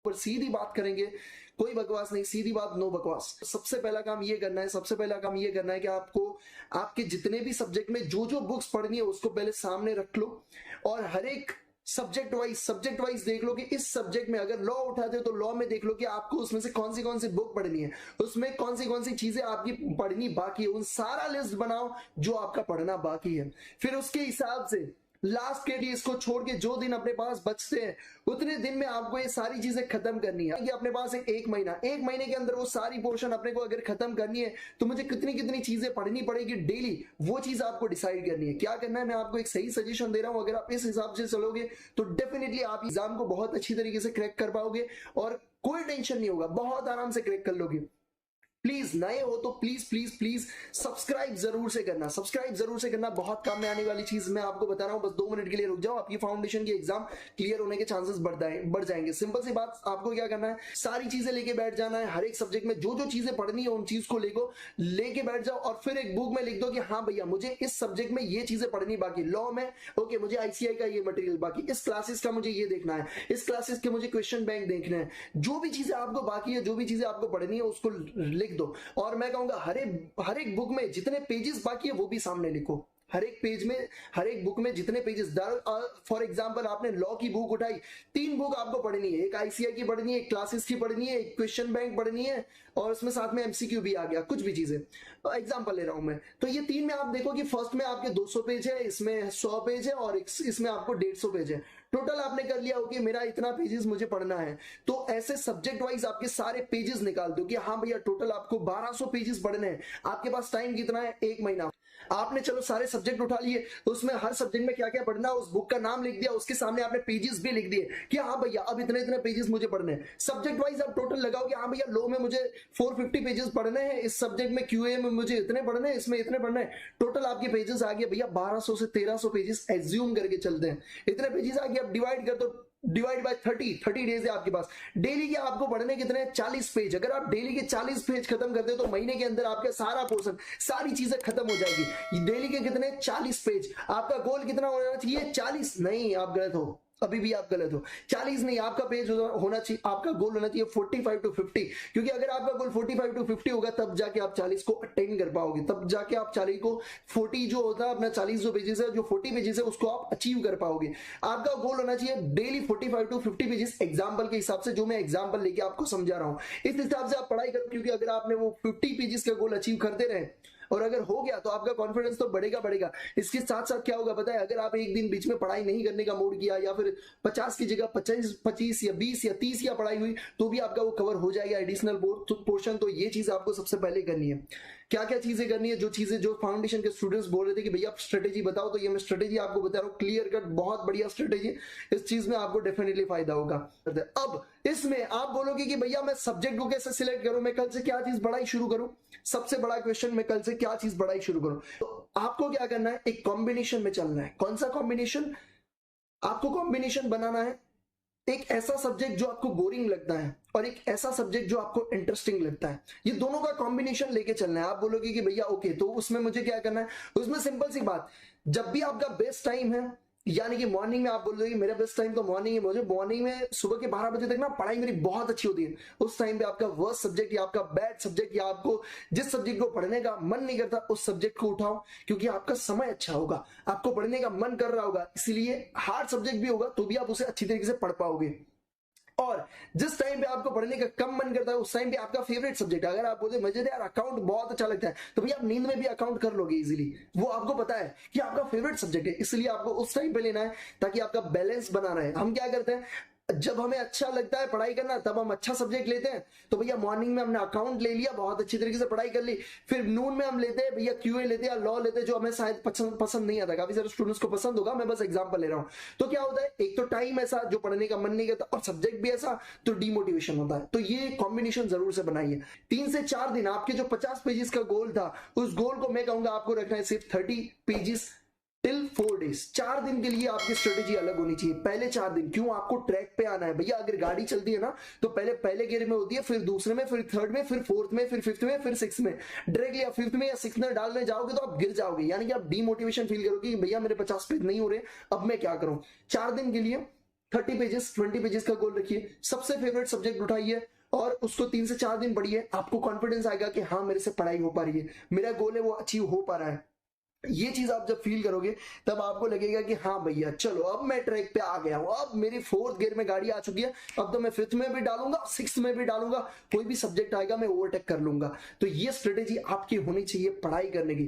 पर सीधी बात करेंगे, कोई बकवास नहीं, सीधी बात, नो बकवास। सबसे पहला काम ये करना है, सबसे पहला काम ये करना है कि आपको आपके जितने भी सब्जेक्ट में जो जो बुक्स पढ़नी है उसको पहले सामने रख लो और हर एक सब्जेक्ट वाइज देख लो कि इस सब्जेक्ट में अगर लॉ उठाते हो तो लॉ में देख लो कि आपको उसमें से कौन सी बुक पढ़नी है, उसमें कौन सी चीजें आपकी पढ़नी बाकी है, उन सारा लिस्ट बनाओ जो आपका पढ़ना बाकी है। फिर उसके हिसाब से लास्ट के डेज को छोड़ के जो दिन अपने पास बचते हैं उतने दिन में आपको ये सारी चीजें खत्म करनी है। कि अपने पास एक महीने के अंदर वो सारी पोर्शन अपने को अगर खत्म करनी है तो मुझे कितनी कितनी चीजें पढ़नी पड़ेगी डेली, वो चीज आपको डिसाइड करनी है। क्या करना है, मैं आपको एक सही सजेशन दे रहा हूं, अगर आप इस हिसाब से चलोगे तो डेफिनेटली आप एग्जाम को बहुत अच्छी तरीके से क्रैक कर पाओगे और कोई टेंशन नहीं होगा, बहुत आराम से क्रैक कर लोगे। प्लीज नए हो तो प्लीज प्लीज प्लीज सब्सक्राइब जरूर से करना, बहुत काम में आने वाली चीज मैं आपको बता रहा हूं। बस 2 मिनट के लिए रुक जाओ, आपकी फाउंडेशन की एग्जाम क्लियर होने के चांसेस बढ़ जाएंगे। सिंपल सी बात, आपको क्या करना है, सारी चीजें लेके बैठ जाना है, हर एक सब्जेक्ट में जो जो चीजें पढ़नी है उन चीज को लेके बैठ जाओ और फिर एक बुक में लिख दो कि हाँ भैया मुझे इस सब्जेक्ट में ये चीजें पढ़नी बाकी, लॉ में ओके मुझे आईसीआई का ये मटेरियल बाकी, इस क्लासेस का मुझे ये देखना है, इस क्लासेस के मुझे क्वेश्चन बैंक देखना है, जो भी चीजें आपको बाकी है, जो भी चीजें आपको पढ़नी है उसको लिख दो। और मैं कहूंगा हर एक बुक में जितने पेजेस बाकी है वो भी सामने लिखो, हर एक पेज में, हर एक बुक में जितने पेजेस। फॉर एग्जांपल आपने लॉ की बुक उठाई, 3 बुक आपको पढ़नी है, एक आईसीआई की पढ़नी है, एक क्लासेस की पढ़नी है, एक क्वेश्चन बैंक पढ़नी है और उसमें साथ में एमसीक्यू भी आ गया, कुछ भी चीजें एग्जांपल ले रहा हूं मैं। तो ये 3 में आप देखो कि फर्स्ट में आपके 200 पेज है, इसमें 100 पेज है और इसमें आपको 150 पेज है। टोटल आपने कर लिया हो कि मेरा इतना पेजेस मुझे पढ़ना है, तो ऐसे सब्जेक्ट वाइज आपके सारे पेजेस निकाल दो कि हाँ भैया टोटल आपको 1200 पेजेस पढ़ने हैं। आपके पास टाइम कितना है, 1 महीना। आपने चलो सारे सब्जेक्ट उठा लिए, तो उसमें हर सब्जेक्ट में क्या क्या पढ़ना है उस बुक का नाम लिख दिया, उसके सामने आपने पेजेस भी लिख दिए कि हाँ भैया अब इतने इतने पेजेस मुझे पढ़ने हैं। सब्जेक्ट वाइज आप टोटल लगाओ कि हाँ भैया लॉ में मुझे 450 पेजेस पढ़ने हैं, इस सब्जेक्ट में क्यूए में मुझे इतने पढ़ने हैं, इसमें इतने पढ़ने हैं। टोटल आपके पेजेस आ गए भैया 1200 से 1300 पेजेस एज्यूम करके चलते हैं, इतने पेजेस आ गए। अब डिवाइड कर दो, डिवाइड बाय 30 डेज है आपके पास। डेली के आपको पढ़ने कितने, 40 पेज। अगर आप डेली के 40 पेज खत्म करते हो तो महीने के अंदर आपका सारा पोर्शन, सारी चीजें खत्म हो जाएगी। डेली के कितने, 40 पेज। आपका गोल कितना होना चाहिए, 40 नहीं, आप गलत हो, अभी भी आप गलत हो। 40 नहीं, आपका पेज होना चाहिए, आपका गोल होना चाहिए 45 to 50, क्योंकि अगर आपका गोल 45 to 50 होगा तब जाके आप 40 को अटेन कर पाओगे, तब जाके आप 40 को 40 जो होता है अपना 40 जो पेजेस है, जो 40 पेजेस है उसको आप अचीव कर पाओगे। आपका गोल होना चाहिए डेली 45 to 50 पेजेस, एग्जाम्पल के हिसाब से, जो मैं एग्जाम्पल लेके आपको समझा रहा हूं इस हिसाब से आप पढ़ाई करो। क्योंकि अगर आपने वो 50 पेजेस का गोल अचीव करते रहे और अगर हो गया तो आपका कॉन्फिडेंस तो बढ़ेगा। इसके साथ साथ क्या होगा पता है, अगर आप एक दिन बीच में पढ़ाई नहीं करने का मूड किया या फिर 50 की जगह 25 या 20 या 30 या पढ़ाई हुई तो भी आपका वो कवर हो जाएगा एडिशनल पोर्शन। तो ये चीज आपको सबसे पहले करनी है। क्या क्या चीजें करनी है, जो फाउंडेशन के स्टूडेंट्स बोल रहे थे कि भैया आप स्ट्रेटेजी बताओ, तो ये मैं स्ट्रेटेजी आपको बता रहा हूँ, क्लियर कट, बहुत बढ़िया स्ट्रेटेजी। इस चीज में आपको डेफिनेटली फायदा होगा। अब इसमें आप बोलोगे कि भैया मैं सब्जेक्ट को कैसे सिलेक्ट करूं, मैं कल से क्या चीज पढ़ाई शुरू करूं। सबसे बड़ा क्वेश्चन, मैं कल से क्या चीज पढ़ाई शुरू करूं। तो आपको क्या करना है, एक कॉम्बिनेशन में चलना है। कौन सा कॉम्बिनेशन, आपको कॉम्बिनेशन बनाना है, एक ऐसा सब्जेक्ट जो आपको बोरिंग लगता है और एक ऐसा सब्जेक्ट जो आपको इंटरेस्टिंग लगता है, ये दोनों का कॉम्बिनेशन लेके चलना है। आप बोलोगे कि भैया ओके, तो उसमें मुझे क्या करना है, उसमें सिंपल सी बात, जब भी आपका बेस्ट टाइम है, यानी कि मॉर्निंग में आप बोल रहे कि मेरा बेस्ट टाइम तो मॉर्निंग है, मुझे मॉर्निंग में सुबह के 12 बजे तक ना पढ़ाई मेरी बहुत अच्छी होती है। उस टाइम पे आपका वर्स्ट सब्जेक्ट या आपका बैड सब्जेक्ट या आपको जिस सब्जेक्ट को पढ़ने का मन नहीं करता उस सब्जेक्ट को उठाओ, क्योंकि आपका समय अच्छा होगा, आपको पढ़ने का मन कर रहा होगा, इसलिए हार्ड सब्जेक्ट भी होगा तो भी आप उसे अच्छी तरीके से पढ़ पाओगे। और जिस टाइम पे आपको पढ़ने का कम मन करता है उस टाइम पे आपका फेवरेट सब्जेक्ट, अगर आप बोलते मुझे यार अकाउंट बहुत अच्छा लगता है, तो भैया आप नींद में भी अकाउंट कर लोगे इजीली। वो आपको पता है कि आपका फेवरेट सब्जेक्ट है, इसलिए आपको उस टाइम पे लेना है ताकि आपका बैलेंस बना रहे। हम क्या करते हैं, जब हमें अच्छा लगता है पढ़ाई करना तब हम अच्छा सब्जेक्ट लेते हैं। तो भैया मॉर्निंग में हमने अकाउंट ले लिया, बहुत अच्छी तरीके से पढ़ाई कर ली, फिर नून में हम लेते हैं भैया क्यूए लेते हैं, लॉ लेते हैं, जो हमें शायद पसंद नहीं आता, काफी सारे स्टूडेंट्स को पसंद होगा, मैं बस एग्जांपल ले रहा हूं। तो क्या होता है, एक तो टाइम ऐसा जो पढ़ने का मन नहीं करता और सब्जेक्ट भी ऐसा, तो डिमोटिवेशन होता है। तो ये कॉम्बिनेशन जरूर से बनाइए। 3 से 4 दिन आपके जो 50 पेजेस का गोल था, उस गोल को मैं कहूंगा आपको रखना है सिर्फ 30 पेजेस टिल 4 डेज। 4 दिन के लिए आपकी स्ट्रेटेजी अलग होनी चाहिए। पहले 4 दिन क्यों, आपको ट्रैक पे आना है भैया। अगर गाड़ी चलती है ना तो पहले गियर में होती है, फिर दूसरे में, फिर थर्ड में, फिर फोर्थ में, फिर फिफ्थ में, फिर सिक्स में। डायरेक्टली आप फिफ्थ में या सिक्स में डालने जाओगे तो आप गिर जाओगे, यानी कि आप डीमोटिवेशन फील करोगे कि भैया मेरे 50 पेज नहीं हो रहे, अब मैं क्या करूं। 4 दिन के लिए 30 पेजेस 20 पेजेस का गोल रखिए, सबसे फेवरेट सब्जेक्ट उठाइए और उसको 3 से 4 दिन पढ़िए। आपको कॉन्फिडेंस आएगा कि हाँ मेरे से पढ़ाई हो पा रही है, मेरा गोल है वो अचीव हो पा रहा है। ये चीज आप जब फील करोगे तब आपको लगेगा कि हाँ भैया चलो अब मैं ट्रैक पे आ गया हूं, अब मेरी 4th गियर में गाड़ी आ चुकी है, अब तो मैं 5th में भी डालूंगा 6th में भी डालूंगा, कोई भी सब्जेक्ट आएगा मैं ओवरटेक कर लूंगा। तो ये स्ट्रेटेजी आपकी होनी चाहिए पढ़ाई करने की।